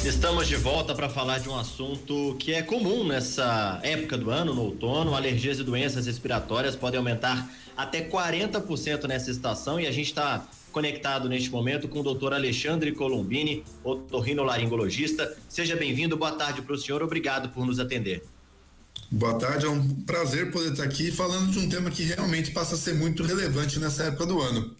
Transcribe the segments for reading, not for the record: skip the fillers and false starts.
Estamos de volta para falar de um assunto que é comum nessa época do ano, no outono. Alergias e doenças respiratórias podem aumentar até 40% nessa estação, e a gente está conectado neste momento com o doutor Alexandre Colombini, otorrinolaringologista. Seja bem-vindo, boa tarde para o senhor, obrigado por nos atender. Boa tarde, é um prazer poder estar aqui falando de um tema que realmente passa a ser muito relevante nessa época do ano.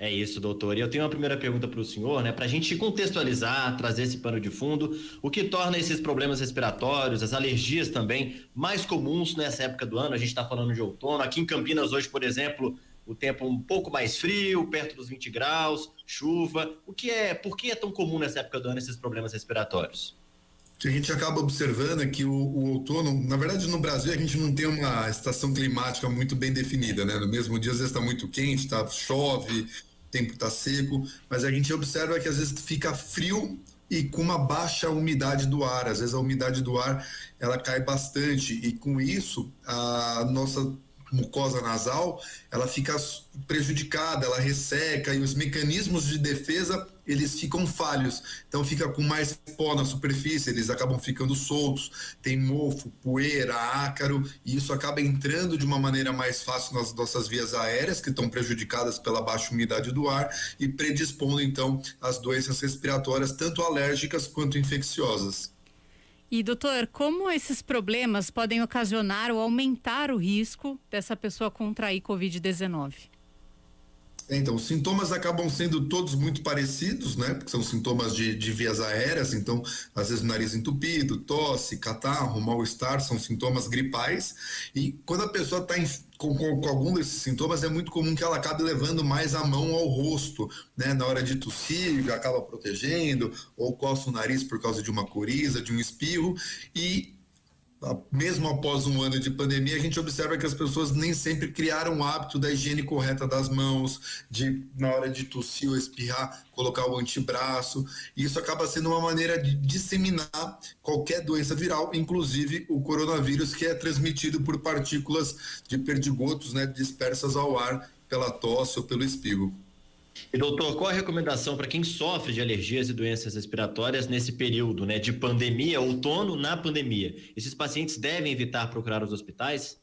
É isso, doutor. E eu tenho uma primeira pergunta para o senhor, né? Para a gente contextualizar, trazer esse pano de fundo, o que torna esses problemas respiratórios, as alergias também, mais comuns nessa época do ano. A gente está falando de outono. Aqui em Campinas hoje, por exemplo, o tempo um pouco mais frio, perto dos 20 graus, chuva. Por que é tão comum nessa época do ano esses problemas respiratórios? O que a gente acaba observando é que o outono, na verdade no Brasil a gente não tem uma estação climática muito bem definida, né? No mesmo dia às vezes está muito quente, chove, o tempo está seco, mas a gente observa que às vezes fica frio e com uma baixa umidade do ar. Às vezes a umidade do ar ela cai bastante e com isso a nossa mucosa nasal ela fica prejudicada, ela resseca e os mecanismos de defesa eles ficam falhos, então fica com mais pó na superfície, eles acabam ficando soltos, tem mofo, poeira, ácaro, e isso acaba entrando de uma maneira mais fácil nas nossas vias aéreas, que estão prejudicadas pela baixa umidade do ar, e predispondo então às doenças respiratórias, tanto alérgicas quanto infecciosas. E doutor, como esses problemas podem ocasionar ou aumentar o risco dessa pessoa contrair Covid-19? Então, os sintomas acabam sendo todos muito parecidos, né? Porque são sintomas de vias aéreas, então, às vezes o nariz entupido, tosse, catarro, mal-estar, são sintomas gripais. E quando a pessoa está com algum desses sintomas, é muito comum que ela acabe levando mais a mão ao rosto, né? Na hora de tossir, acaba protegendo, ou coça o nariz por causa de uma coriza, de um espirro, e mesmo após um ano de pandemia, a gente observa que as pessoas nem sempre criaram o hábito da higiene correta das mãos, de na hora de tossir ou espirrar, colocar o antebraço, e isso acaba sendo uma maneira de disseminar qualquer doença viral, inclusive o coronavírus, que é transmitido por partículas de perdigotos, né, dispersas ao ar pela tosse ou pelo espirro. E doutor, qual a recomendação para quem sofre de alergias e doenças respiratórias nesse período, né, de pandemia, outono na pandemia? Esses pacientes devem evitar procurar os hospitais?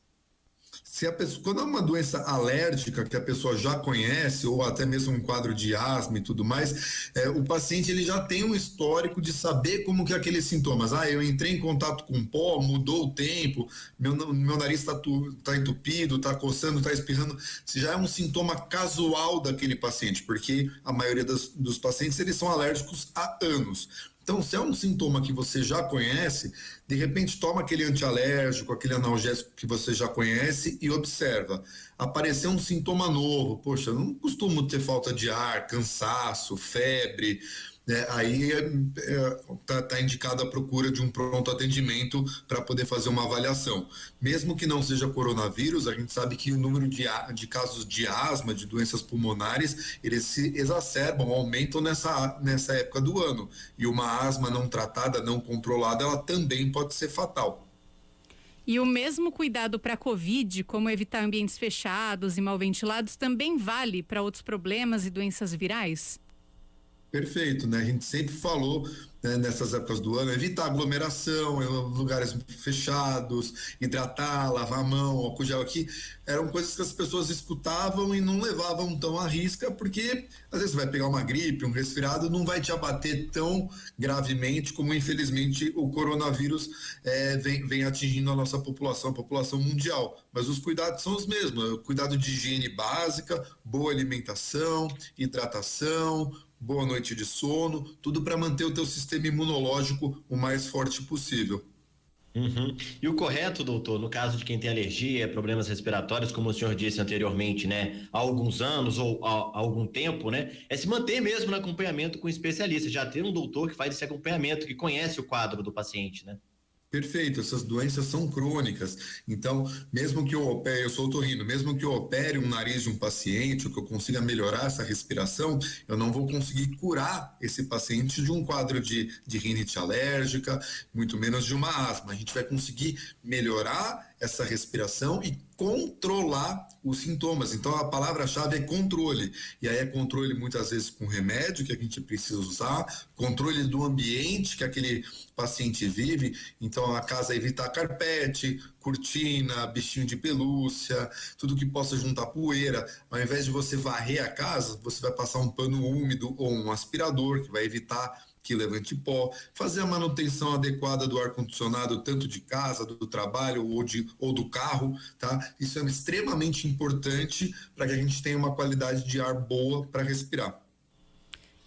Se a pessoa, quando é uma doença alérgica que a pessoa já conhece, ou até mesmo um quadro de asma e tudo mais, o paciente ele já tem um histórico de saber como que é aqueles sintomas. Eu entrei em contato com pó, mudou o tempo, meu nariz tá entupido, tá coçando, tá espirrando. Se já é um sintoma casual daquele paciente, porque a maioria dos pacientes eles são alérgicos há anos. Então, se é um sintoma que você já conhece, de repente toma aquele antialérgico, aquele analgésico que você já conhece e observa. Apareceu um sintoma novo, poxa, eu não costumo ter falta de ar, cansaço, febre, né? Aí tá indicada a procura de um pronto atendimento para poder fazer uma avaliação. Mesmo que não seja coronavírus, a gente sabe que o número de casos de asma, de doenças pulmonares, eles se exacerbam, aumentam nessa época do ano. E uma asma não tratada, não controlada, ela também pode ser fatal. E o mesmo cuidado para a Covid, como evitar ambientes fechados e mal ventilados, também vale para outros problemas e doenças virais? Perfeito, né? A gente sempre falou, né, nessas épocas do ano, evitar aglomeração, lugares fechados, hidratar, lavar a mão, álcool gel aqui, eram coisas que as pessoas escutavam e não levavam tão à risca, porque às vezes você vai pegar uma gripe, um resfriado, não vai te abater tão gravemente como infelizmente o coronavírus vem atingindo a nossa população, a população mundial. Mas os cuidados são os mesmos, cuidado de higiene básica, boa alimentação, hidratação, boa noite de sono, tudo para manter o teu sistema imunológico o mais forte possível. Uhum. E o correto, doutor, no caso de quem tem alergia, problemas respiratórios, como o senhor disse anteriormente, né, há alguns anos ou há algum tempo, né, é se manter mesmo no acompanhamento com especialista, já ter um doutor que faz esse acompanhamento, que conhece o quadro do paciente, né? Perfeito, essas doenças são crônicas, então mesmo que eu opere, eu sou otorrino, mesmo que eu opere um nariz de um paciente, ou que eu consiga melhorar essa respiração, eu não vou conseguir curar esse paciente de um quadro de rinite alérgica, muito menos de uma asma. A gente vai conseguir melhorar essa respiração e controlar os sintomas. Então a palavra-chave é controle. E aí é controle muitas vezes com remédio que a gente precisa usar, controle do ambiente que aquele paciente vive. Então a casa evitar carpete, cortina, bichinho de pelúcia, tudo que possa juntar poeira. Ao invés de você varrer a casa, você vai passar um pano úmido ou um aspirador que vai evitar que levante pó, fazer a manutenção adequada do ar-condicionado, tanto de casa, do trabalho ou do carro, tá? Isso é extremamente importante para que a gente tenha uma qualidade de ar boa para respirar.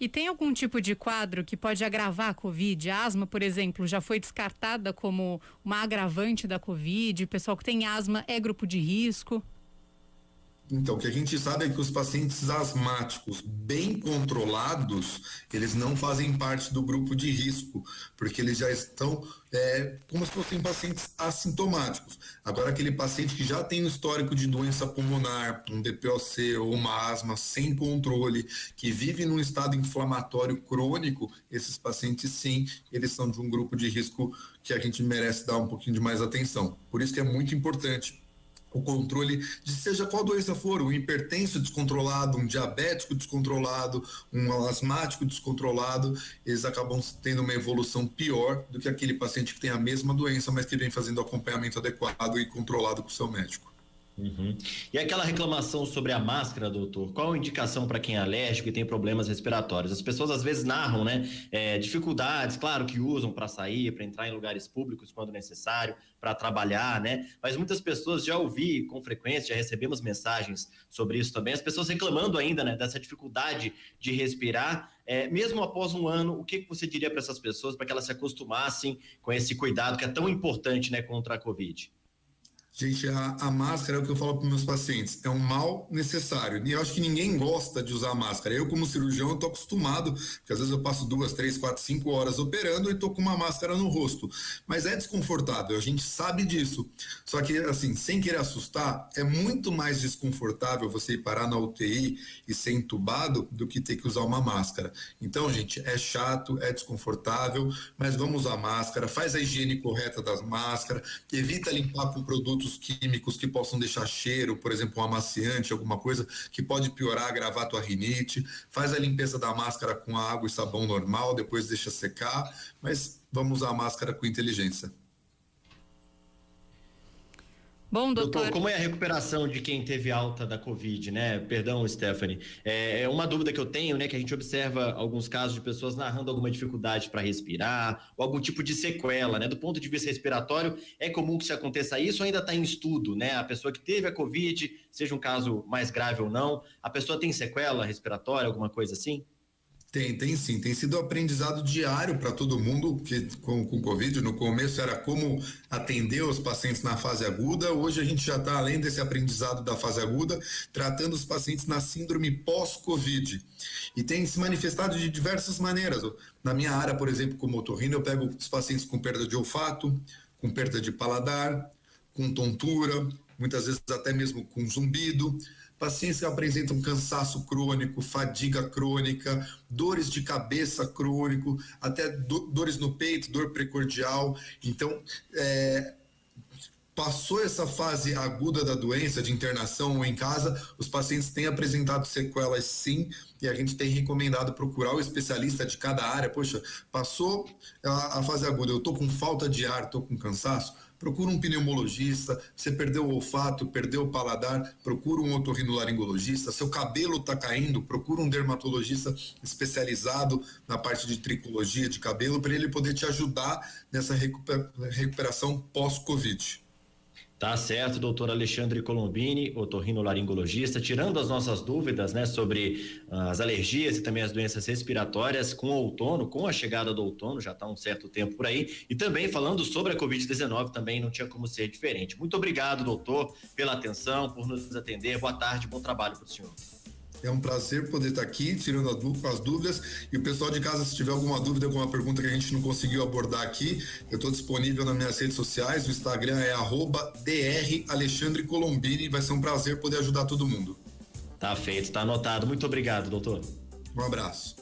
E tem algum tipo de quadro que pode agravar a Covid? A asma, por exemplo, já foi descartada como uma agravante da Covid? O pessoal que tem asma é grupo de risco? Então, o que a gente sabe é que os pacientes asmáticos bem controlados, eles não fazem parte do grupo de risco, porque eles já estão como se fossem pacientes assintomáticos. Agora, aquele paciente que já tem um histórico de doença pulmonar, um DPOC ou uma asma sem controle, que vive num estado inflamatório crônico, esses pacientes, sim, eles são de um grupo de risco que a gente merece dar um pouquinho de mais atenção. Por isso que é muito importante o controle de seja qual doença for, um hipertenso descontrolado, um diabético descontrolado, um asmático descontrolado, eles acabam tendo uma evolução pior do que aquele paciente que tem a mesma doença, mas que vem fazendo acompanhamento adequado e controlado com o seu médico. Uhum. E aquela reclamação sobre a máscara, doutor, qual a indicação para quem é alérgico e tem problemas respiratórios? As pessoas às vezes narram, né, dificuldades, claro que usam para sair, para entrar em lugares públicos quando necessário, para trabalhar, né? Mas muitas pessoas, já ouvi com frequência, já recebemos mensagens sobre isso também, as pessoas reclamando ainda, né, dessa dificuldade de respirar, mesmo após um ano. O que você diria para essas pessoas para que elas se acostumassem com esse cuidado que é tão importante, né, contra a Covid? Gente, a máscara é o que eu falo para meus pacientes, é um mal necessário. E eu acho que ninguém gosta de usar máscara. Eu, como cirurgião, estou acostumado, porque às vezes eu passo 2, 3, 4, 5 horas operando e estou com uma máscara no rosto. Mas é desconfortável, a gente sabe disso. Só que, assim, sem querer assustar, é muito mais desconfortável você ir parar na UTI e ser entubado do que ter que usar uma máscara. Então, gente, é chato, é desconfortável, mas vamos usar máscara, faz a higiene correta das máscaras, evita limpar com produtos químicos que possam deixar cheiro, por exemplo, um amaciante, alguma coisa que pode piorar, agravar a tua rinite. Faz a limpeza da máscara com água e sabão normal, depois deixa secar, mas vamos usar a máscara com inteligência. Bom, doutor, como é a recuperação de quem teve alta da Covid, né? Perdão, Stephanie. É uma dúvida que eu tenho, né? Que a gente observa alguns casos de pessoas narrando alguma dificuldade para respirar, ou algum tipo de sequela, né? Do ponto de vista respiratório, é comum que isso aconteça isso, ou ainda está em estudo, né? A pessoa que teve a Covid, seja um caso mais grave ou não, a pessoa tem sequela respiratória, alguma coisa assim? Tem sim. Tem sido aprendizado diário para todo mundo que com Covid. No começo era como atender os pacientes na fase aguda. Hoje a gente já está, além desse aprendizado da fase aguda, tratando os pacientes na síndrome pós-Covid. E tem se manifestado de diversas maneiras. Na minha área, por exemplo, como otorrino, eu pego os pacientes com perda de olfato, com perda de paladar, com tontura, muitas vezes até mesmo com zumbido. Pacientes que apresentam cansaço crônico, fadiga crônica, dores de cabeça crônico, até dores no peito, dor precordial. Então, passou essa fase aguda da doença, de internação ou em casa, os pacientes têm apresentado sequelas sim, e a gente tem recomendado procurar o especialista de cada área. Poxa, passou a fase aguda, eu estou com falta de ar, estou com cansaço, procura um pneumologista. Você perdeu o olfato, perdeu o paladar, procura um otorrinolaringologista. Seu cabelo está caindo, procura um dermatologista especializado na parte de tricologia de cabelo, para ele poder te ajudar nessa recuperação pós-Covid. Tá certo, doutor Alexandre Colombini, otorrinolaringologista, tirando as nossas dúvidas, né, sobre as alergias e também as doenças respiratórias com o outono, com a chegada do outono, já está um certo tempo por aí, e também falando sobre a Covid-19, também não tinha como ser diferente. Muito obrigado, doutor, pela atenção, por nos atender. Boa tarde, bom trabalho para o senhor. É um prazer poder estar aqui, tirando as dúvidas. E o pessoal de casa, se tiver alguma dúvida, alguma pergunta que a gente não conseguiu abordar aqui, eu estou disponível nas minhas redes sociais. O Instagram é @dralexandrecolombini. Vai ser um prazer poder ajudar todo mundo. Tá feito, tá anotado. Muito obrigado, doutor. Um abraço.